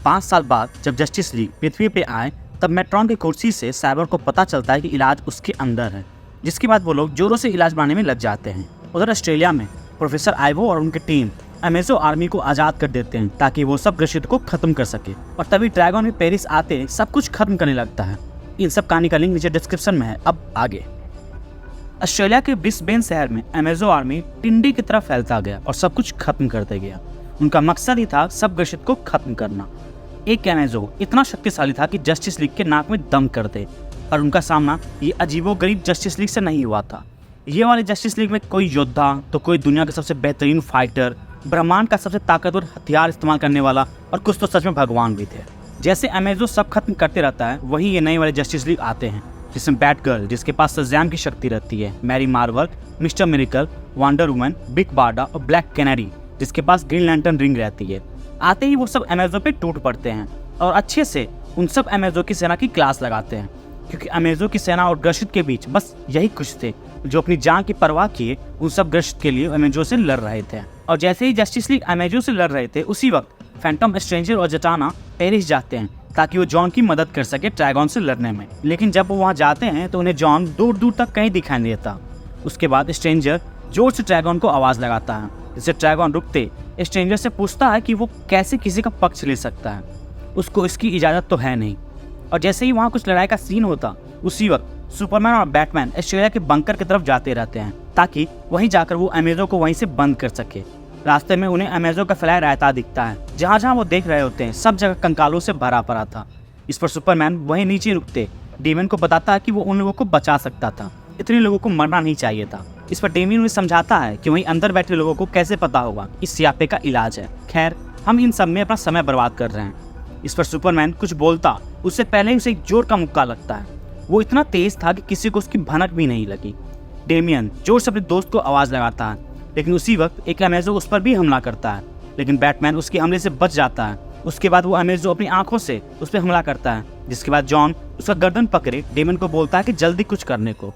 5 साल बाद जब जस्टिस लीग पृथ्वी पे आए तब मेट्रॉन की कुर्सी से साइबर को पता चलता है कि इलाज उसके अंदर है, जिसके बाद वो लोग जोरों से इलाज बनाने में लग जाते हैं। उधर ऑस्ट्रेलिया में प्रोफेसर आइवो और उनकी टीम अमेजो आर्मी को आज़ाद कर देते हैं ताकि वो सब ग्रसित को खत्म कर सके, और तभी ड्रैगन भी पेरिस आते सब कुछ खत्म करने लगता है। इन सब कहानी का लिंक नीचे डिस्क्रिप्शन में है। अब आगे। ऑस्ट्रेलिया के ब्रिस्बेन शहर में अमेजो आर्मी टिंडी की तरफ फैलता गया और सब कुछ खत्म करते गया। उनका मकसद ही था सब ग्रसित को खत्म करना। एक अमेजो इतना शक्तिशाली था कि जस्टिस लीग के नाक में दम कर दे, और उनका सामना ये अजीबोगरीब जस्टिस लीग से नहीं हुआ था। ये वाले जस्टिस लीग में कोई योद्धा तो कोई दुनिया का सबसे बेहतरीन फाइटर, ब्रह्मांड का सबसे ताकतवर हथियार इस्तेमाल करने वाला, और कुछ तो सच में भगवान भी थे। जैसे अमेजो सब खत्म करते रहता है, वही ये नए वाले जस्टिस लीग आते हैं, जिसमें बैटगर्ल जिसके पास शज़ैम की शक्ति रहती है, Mary Marvel, Mister Miracle, Wonder Woman, Big Barda और ब्लैक कैनरी जिसके पास ग्रीन लैंटर्न रिंग रहती है। आते ही वो सब अमेजो पे टूट पड़ते हैं और अच्छे से उन सब अमेजो की सेना की क्लास लगाते हैं, क्योंकि अमेजो की सेना और ग्रसित के बीच बस यही कुछ थे जो अपनी जान की परवाह किए उन सब ग्रसित के लिए अमेजो से लड़ रहे थे। और जैसे ही जस्टिस लीग अमेजो से लड़ रहे थे, उसी वक्त फैंटम स्ट्रेंजर और जटाना पेरिस जाते हैं ताकि वो जॉन की मदद कर सके ड्रैगन से लड़ने में। लेकिन जब वो वहाँ जाते हैं तो उन्हें जॉन दूर दूर तक कहीं दिखाई नहीं देता। उसके बाद स्ट्रेंजर जोर से ड्रैगन को आवाज़ लगाता है, जिससे ड्रैगन रुकते स्ट्रेंजर से पूछता है कि वो कैसे किसी का पक्ष ले सकता है, उसको इसकी इजाज़त तो है नहीं। और जैसे ही वहाँ कुछ लड़ाई का सीन होता, उसी वक्त सुपरमैन और बैटमैन ऑस्ट्रेलिया के बंकर की तरफ जाते रहते हैं ताकि वहीं जाकर वो अमेजो को वहीं से बंद कर सके। रास्ते में उन्हें अमेजो का फैलाया रायता दिखता है। जहाँ जहाँ वो देख रहे होते हैं सब जगह कंकालों से भरा पड़ा था। इस पर सुपरमैन वहीं नीचे रुकते डेमन को बताता है कि वो उन लोगों को बचा सकता था, इतने लोगों को मरना नहीं चाहिए था। इस पर डेमन उन्हें समझाता है कि वहीं अंदर बैठे लोगों को कैसे पता होगा इस सियापे का इलाज है। खैर, हम इन सब में अपना समय बर्बाद कर रहे हैं। इस पर सुपरमैन कुछ बोलता उससे पहले ही उसे एक जोर का मुक्का लगता है। वो इतना तेज था कि किसी को उसकी भनक भी नहीं लगी। डेमियन जोर से अपने दोस्त को आवाज़ लगाता है, लेकिन उसी वक्त एक अमेजो उस पर भी हमला करता है, लेकिन बैटमैन उसके हमले से बच जाता है। उसके बाद वो अमेजो अपनी आंखों से उस पर हमला करता है, जिसके बाद जॉन उसका गर्दन पकड़े डेमन को बोलता है कि जल्दी कुछ करने को।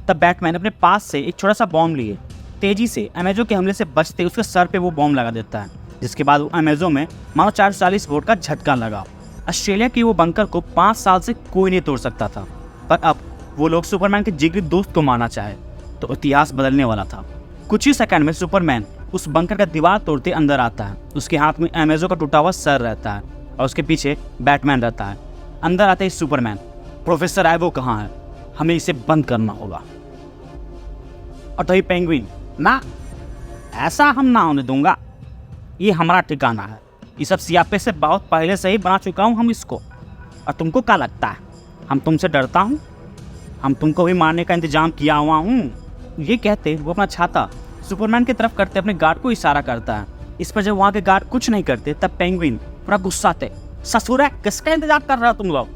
तब बैटमैन अपने पास से एक छोटा सा बॉम्ब लिए तेजी से अमेजो के हमले से बचते उसके सर पे वो बॉम्ब लगा देता है, जिसके बाद वो अमेजो में मानो 440 वोल्ट का झटका लगा। ऑस्ट्रेलिया की वो बंकर को 5 साल से कोई नहीं तोड़ सकता था, पर अब वो लोग सुपरमैन के जिगरी दोस्त को मारना चाहे तो इतिहास बदलने वाला था। कुछ ही सेकंड में सुपरमैन उस बंकर का दीवार तोड़ते अंदर आता है। उसके हाथ में अमेजो का टूटा हुआ सर रहता है और उसके पीछे बैटमैन रहता है। अंदर आते ही सुपरमैन, प्रोफेसर आइवो कहाँ है, हमें इसे बंद करना होगा। और तभी पेंगुइन, ना, ऐसा हम ना होने दूंगा, ये हमारा ठिकाना है, ये सब सियापे से बहुत पहले से ही बना चुका हूँ हम इसको, और तुमको क्या लगता है हम तुमसे डरता हूँ? हम तुमको भी मारने का इंतजाम किया हुआ हूँ। ये कहते वो अपना छाता सुपरमैन की तरफ करते अपने गार्ड को इशारा करता है। इस पर जब वहाँ के गार्ड कुछ नहीं करते तब पेंगुइन पूरा गुस्साते, ससुर है, किसका इंतजार कर रहे हो तुम लोग?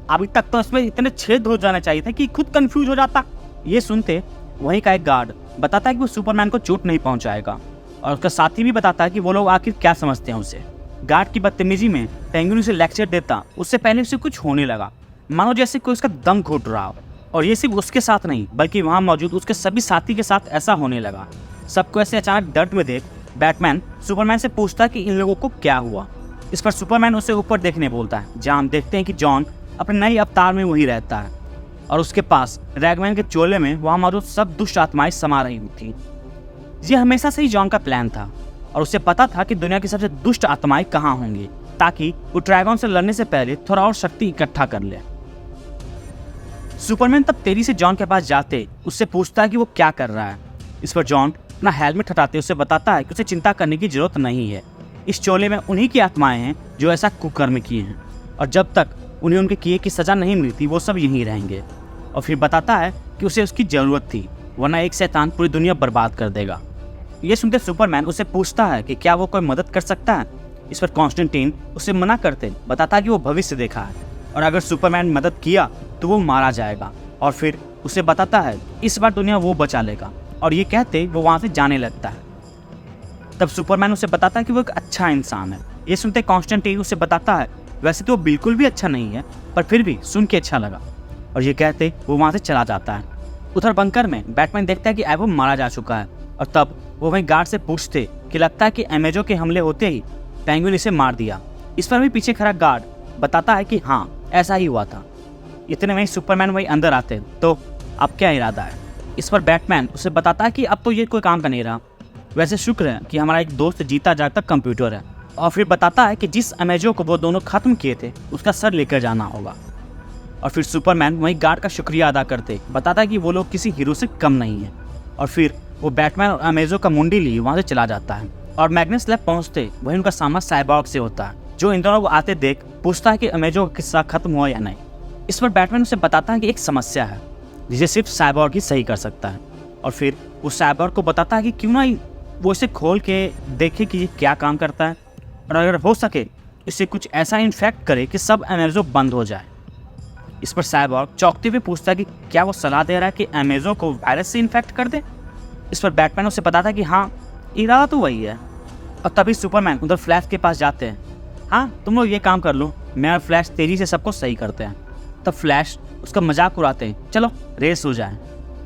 अभी तक तो इसमें इतने छेद हो जाने चाहिए थे कि खुद कंफ्यूज हो जाता। ये सुनते वहीं का एक गार्ड बताता है कि वो सुपरमैन को चोट नहीं पहुंचाएगा, और उसका साथी भी बताता है कि वो लोग आखिर क्या समझते हैं उसे। गार्ड की बदतमीजी में पेंगुइन उसे लेक्चर देता, उससे पहले उसे कुछ होने लगा, मानो जैसे कोई उसका दम घुट रहा हो। और ये सिर्फ उसके साथ नहीं बल्कि वहाँ मौजूद उसके सभी साथी के साथ ऐसा होने लगा। सबको ऐसे अचानक दर्द में देख बैटमैन सुपरमैन से पूछता है कि इन लोगों को क्या हुआ। इस पर सुपरमैन उसे ऊपर देखने बोलता है, जहाँ हम देखते हैं कि जॉन अपने नए अवतार में वहीं रहता है, और उसके पास रैगमैन के चोले में वहाँ मौजूद सब दुष्ट आत्माएं समा रही थी। ये हमेशा से ही जॉन का प्लान था, और उसे पता था कि दुनिया की सबसे दुष्ट आत्माएं कहाँ होंगी, ताकि वो ड्रैगन से लड़ने से पहले थोड़ा और शक्ति इकट्ठा कर ले। सुपरमैन तब तेजी से जॉन के पास जाते उससे पूछता है कि वो क्या कर रहा है। इस पर जॉन अपना हेलमेट हटाते उसे बताता है कि उसे चिंता करने की जरूरत नहीं है, इस चोले में उन्हीं की आत्माएं हैं जो ऐसा कुकर्म किए हैं, और जब तक उन्हें उनके किए की सज़ा नहीं मिलती वो सब यहीं रहेंगे। और फिर बताता है कि उसे उसकी ज़रूरत थी, वरना एक शैतान पूरी दुनिया बर्बाद कर देगा। ये सुनते सुपरमैन उसे पूछता है कि क्या वो कोई मदद कर सकता है। इस पर कॉन्स्टेंटीन उसे मना करते बताता है कि वो भविष्य देखा है, और अगर सुपरमैन मदद किया तो वो मारा जाएगा, और फिर उसे बताता है इस बार दुनिया वो बचा लेगा, और ये कहते वो वहाँ से जाने लगता है। तब सुपरमैन उसे बताता है कि वो एक अच्छा इंसान है। ये सुनते कॉन्स्टेंटीन उसे बताता है वैसे तो वो बिल्कुल भी अच्छा नहीं है, पर फिर भी सुन के अच्छा लगा, और ये कहते वो वहाँ से चला जाता है। उधर बंकर में बैटमैन देखता है कि आइवो मारा जा चुका है, और तब वो वहीं गार्ड से पूछते कि लगता है कि अमेजो के हमले होते ही पेंगुइन इसे मार दिया। इस पर भी पीछे खड़ा गार्ड बताता है कि हाँ ऐसा ही हुआ था। इतने में ही सुपरमैन वही अंदर आते हैं। तो अब क्या इरादा है? इस पर बैटमैन उसे बताता है कि अब तो ये कोई काम का नहीं रहा, वैसे शुक्र है कि हमारा एक दोस्त जीता जागता कंप्यूटर है। और फिर बताता है कि जिस अमेजो को वो दोनों खत्म किए थे उसका सर लेकर जाना होगा। और फिर सुपरमैन वही गार्ड का शुक्रिया अदा करते बताता है कि वो लोग किसी हीरो से कम नहीं है। और फिर वो बैटमैन और अमेजो का मुंडी लिए वहाँ से चला जाता है। और मैग्नस लैब पहुँचते वही उनका सामना साइबॉर्ग से होता है, जो इन दोनों को आते देख पूछता है कि अमेजो का किस्सा खत्म हुआ या नहीं। इस पर बैटमैन उसे बताता है कि एक समस्या है जिसे सिर्फ साइबॉर्ग ही सही कर सकता है। और फिर वो साइबॉर्ग को बताता है कि क्यों ना वो इसे खोल के देखे कि ये क्या काम करता है, और अगर हो सके इसे कुछ ऐसा इन्फेक्ट करे कि सब अमेजो बंद हो जाए। इस पर साइबॉर्ग चौंकते हुए पूछता है कि क्या वो सलाह दे रहा है कि अमेजो को वायरस से इन्फेक्ट कर दे। इस पर बैटमैन उसे बताता है कि हाँ इरादा तो वही है। और तभी सुपरमैन उधर फ्लैश के पास जाते हैं। हाँ तुम लोग ये काम कर लो, मैं और फ्लैश तेजी से सबको सही करते हैं। तब फ्लैश उसका मजाक उड़ाते हैं, चलो रेस हो जाए।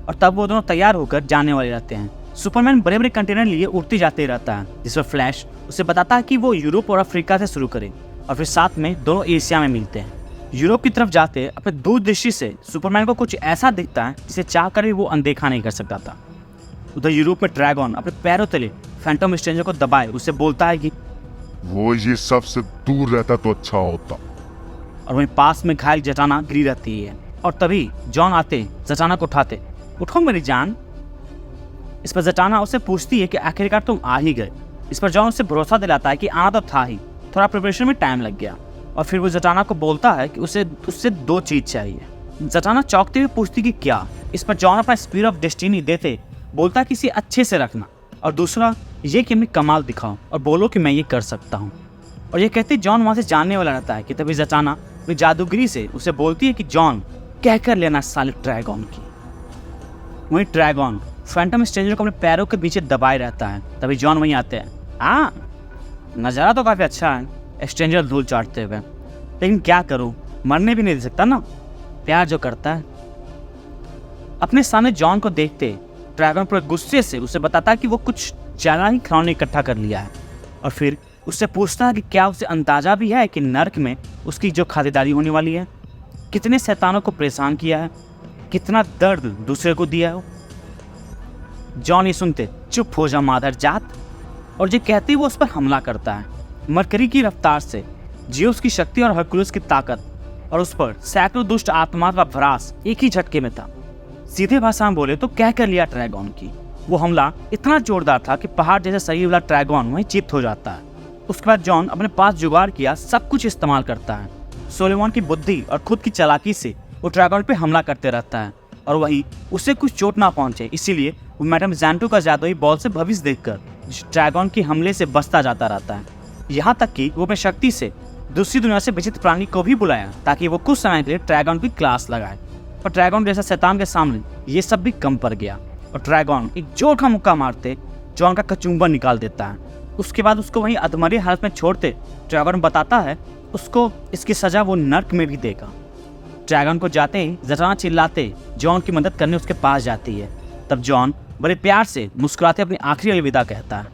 और तब वो दोनों तैयार होकर जाने वाले रहते हैं। सुपरमैन बड़े बड़े कंटेनर लिए उड़ते जाते रहता है, जिस पर फ्लैश उसे बताता है कि वो यूरोप और अफ्रीका से शुरू करे और फिर साथ में दोनों एशिया में मिलते हैं। यूरोप की तरफ जाते अपने दूरदृष्टि से सुपरमैन को कुछ ऐसा दिखता है जिसे चाह कर भी वो अनदेखा नहीं कर सकता था। उधर यूरोप में ड्रैगन अपने पैरों तले फैंटम स्ट्रेंजर को दबाए उसे बोलता है कि वो ये सबसे दूर रहता तो अच्छा होता। और वहीं पास में घायल जटाना गिरी रहती है। और तभी जॉन आते जटाना को उठाते, उठो मेरी जान। इस पर जटाना उससे पूछती है कि आखिरकार तुम आ ही गए। इस पर जॉन उससे भरोसा दिलाता है कि आना तो था ही, थोड़ा प्रिपरेशन में टाइम लग गया। और फिर वो जटाना को बोलता है कि उसे उससे दो चीज़ चाहिए। जटाना चौंकते हुए पूछती कि क्या। इस पर जॉन अपना स्पीड ऑफ डेस्टिनी देते बोलता है कि इसे अच्छे से रखना, और दूसरा ये कि अपनी कमाल दिखाओ और बोलो कि मैं ये कर सकता हूँ। और ये कहते जॉन वहाँ से जानने वाला रहता है कि तभी जटाना अपनी जादूगिरी से उसे बोलती है कि जॉन कह कर लेना साले ड्रैगन की। वहीं ड्रैगन फैंटम स्ट्रेंजर को अपने पैरों के पीछे दबाए रहता है। तभी जॉन वहीं आते हैं। हाँ नज़ारा तो काफ़ी अच्छा है, स्ट्रेंजर धूल चाटते हुए, लेकिन क्या करूँ, मरने भी नहीं दे सकता ना, प्यार जो करता है। अपने सामने जॉन को देखते ड्रैगन पूरे गुस्से से उसे बताता है कि वो कुछ ज़्यादा ही खिलौने इकट्ठा कर लिया है। और फिर उससे पूछता है कि क्या उसे अंदाज़ा भी है कि नर्क में उसकी जो खातिरदारी होने वाली है, कितने शैतानों को परेशान किया है, कितना दर्द दूसरे को दिया है। जॉन ये सुनते चुप हो जा मादर जात, और ये कहते ही वो उस पर हमला करता है। मरकरी की रफ्तार से, जियोस की शक्ति और हरकुलस की ताकत, और उस पर सैकड़ों दुष्ट आत्मा का भरास एक ही झटके में था। सीधे भाषा में बोले तो कह कर लिया ड्रैगन की। वो हमला इतना जोरदार था कि पहाड़ जैसे शरीर वाला ड्रैगन वहीं चित्त हो जाता है। उसके बाद जॉन अपने पास जुगाड़ किया सब कुछ इस्तेमाल करता है। सोलेमन की बुद्धि और खुद की चालाकी से वो ड्रैगन पे हमला करते रहता है, और वहीं उसे कुछ चोट ना पहुंचे इसीलिए वो मैडम जैंटो का जादुई बॉल से भविष्य देखकर ड्रैगन के हमले से बचता जाता रहता है। यहाँ तक कि वो अपनी शक्ति से दूसरी दुनिया से विचित्र प्राणी को भी बुलाया ताकि वो कुछ समय के लिए ड्रैगन की क्लास लगाए। पर ड्रैगन जैसा शैतान के सामने ये सब भी कम पड़ गया, और ड्रैगन एक जोर का मुक्का मारते जॉन का कचुम्बर निकाल देता है। उसके बाद उसको वहीं अधमरी हालत में छोड़ते ड्रैगन बताता है उसको इसकी सजा वो नर्क में भी देगा। ड्रैगन को जाते ही जटाना चिल्लाते जॉन की मदद करने उसके पास जाती है। तब जॉन बड़े प्यार से मुस्कुराते अपनी आखिरी अलविदा कहता है।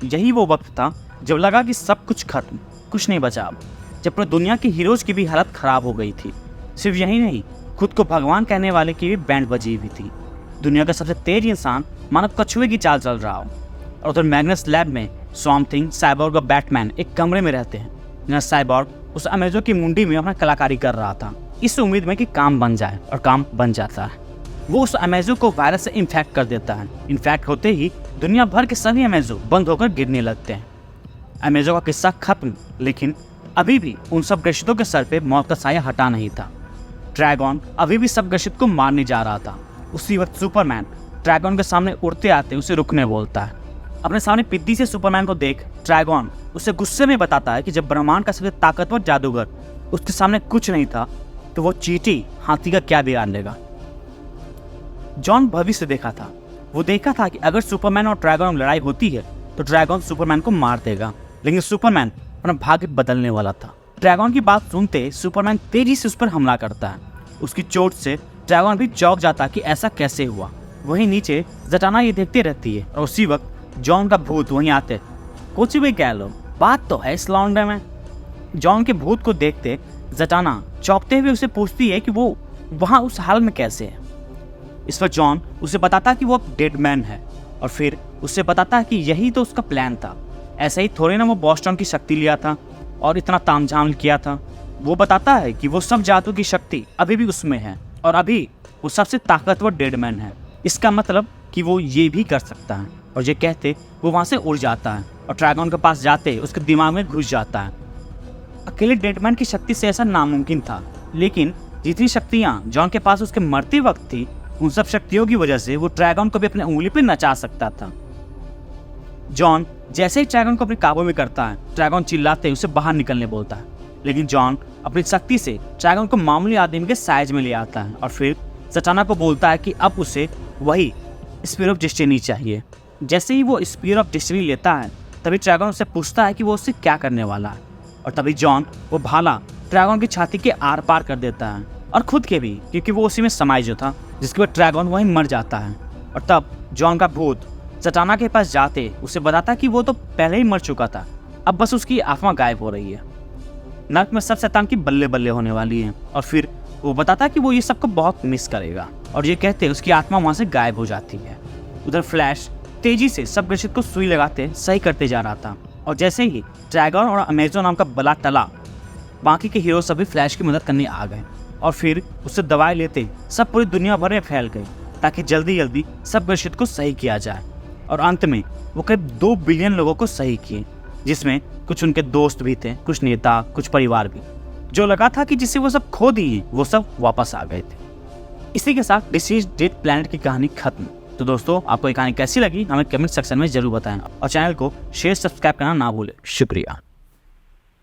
यही वो वक्त था जब लगा कि सब कुछ खत्म, कुछ नहीं बचा। जब पूरी दुनिया की हीरोज की भी हालत खराब हो गई थी। सिर्फ यही नहीं, खुद को भगवान कहने वाले की भी बैंड बजी हुई थी। दुनिया का सबसे तेज इंसान मानव कछुए की चाल चल रहा हो। और उधर मैग्नस लैब में स्वॉर्म थिंग, साइबॉर्ग और बैटमैन एक कमरे में रहते हैं, जहाँ साइबॉर्ग उस अमेजो की मुंडी में अपना कलाकारी कर रहा था, इस उम्मीद में कि काम बन जाए, और काम बन जाता है। वो उस अमेजो को वायरस से इन्फेक्ट कर देता है। इन्फेक्ट होते ही दुनिया भर के सभी अमेजो बंद होकर गिरने लगते हैं। अमेजो का किस्सा खत्म, लेकिन अभी भी उन सब ग्रसितों के सर पे मौत का साया हटा नहीं था। ड्रैगन अभी भी सब ग्रसित को मारने जा रहा था। उसी वक्त सुपरमैन ड्रैगन के सामने उड़ते आते उसे रुकने बोलता है। अपने सामने पिद्दी से सुपरमैन को देख ड्रैगन उसे गुस्से में बताता है कि जब ब्रह्मांड का सबसे ताकतवर जादूगर उसके सामने कुछ नहीं था, तो वो चींटी हाथी का क्या बिगाड़ लेगा। जॉन भविष्य देखा था। वो देखा था कि अगर सुपरमैन और ड्रैगन में लड़ाई होती है तो ड्रैगन सुपरमैन को मार देगा, लेकिन सुपरमैन अपना भाग्य बदलने वाला था। ड्रैगन की बात सुनते सुपरमैन तेजी से उस पर हमला करता है। उसकी चोट से ड्रैगन भी चौंक जाता कि ऐसा कैसे हुआ। वहीं नीचे जटाना ये देखती रहती है, और उसी वक्त जॉन का भूत वहीं आते। कुछ भी कह लो, बात तो है इस लौंडे में। जॉन के भूत को देखते जटाना चौंकते हुए उसे पूछती है कि वो वहाँ उस हाल में कैसे है। इस पर जॉन उसे बताता है कि वो अब डेड मैन है और फिर उससे बताता है कि यही तो उसका प्लान था। ऐसे ही थोड़ी ना वो बॉस्टन की शक्ति लिया था और इतना तामझाम किया था। वो बताता है कि वो सब जादू की शक्ति अभी भी उसमें है और अभी वो सबसे ताकतवर डेड मैन है। इसका मतलब कि वो ये भी कर सकता है। और ये कहते वो वहाँ से उड़ जाता है और ड्रैगन के पास जाते उसके दिमाग में घुस जाता है। अकेले डेडमैन की शक्ति से ऐसा नामुमकिन था, लेकिन जितनी शक्तियाँ जॉन के पास उसके मरते वक्त थी, उन सब शक्तियों की वजह से वो ड्रैगन को भी अपने उंगली पर नचा सकता था। जॉन जैसे ही ड्रैगन को अपने काबू में करता है, ड्रैगन चिल्लाते उसे बाहर निकलने बोलता है, लेकिन जॉन अपनी शक्ति से ड्रैगन को मामूली आदमी के साइज में ले आता है और फिर जटाना को बोलता है कि अब उसे वही स्पीयर ऑफ डेस्टिनी चाहिए। जैसे ही वो स्पीयर ऑफ डेस्टिनी लेता है, तभी ड्रैगन उससे पूछता है कि वो उससे क्या करने वाला है, और तभी जॉन वो भाला ड्रैगन की छाती के आर पार कर देता है और खुद के भी, क्योंकि वो उसी में समाई जो था, जिसके बाद ड्रैगन वहीं मर जाता है। और तब जॉन का भूत जटाना के पास जाते उसे बताता कि वो तो पहले ही मर चुका था, अब बस उसकी आत्मा गायब हो रही है। नर्क में सब शैतान की बल्ले बल्ले होने वाली है। और फिर वो बताता कि वो ये सबको बहुत मिस करेगा, और ये कहते उसकी आत्मा वहाँ से गायब हो जाती है। उधर फ्लैश तेजी से सब ग्रसित को सुई लगाते सही करते जा रहा था, और जैसे ही ड्रैगन और अमेजो नाम का बला टला, बाकी के हीरो सभी फ्लैश की मदद करने आ गए और फिर उससे दवाई लेते सब पूरी दुनिया भर में फैल गए ताकि जल्दी जल्दी सब ग्रसित को सही किया जाए। और अंत में वो करीब 2 बिलियन लोगों को सही किए, जिसमें कुछ उनके दोस्त भी थे, कुछ नेता, कुछ परिवार भी। जो लगा था कि जिसे वो सब खो दिए, वो सब वापस आ गए थे। इसी के साथ डिसीज डेड प्लैनेट की कहानी खत्म। तो दोस्तों, आपको ये कहानी कैसी लगी हमें कमेंट सेक्शन में जरूर बताएं और चैनल को शेयर सब्सक्राइब करना ना भूलें। शुक्रिया।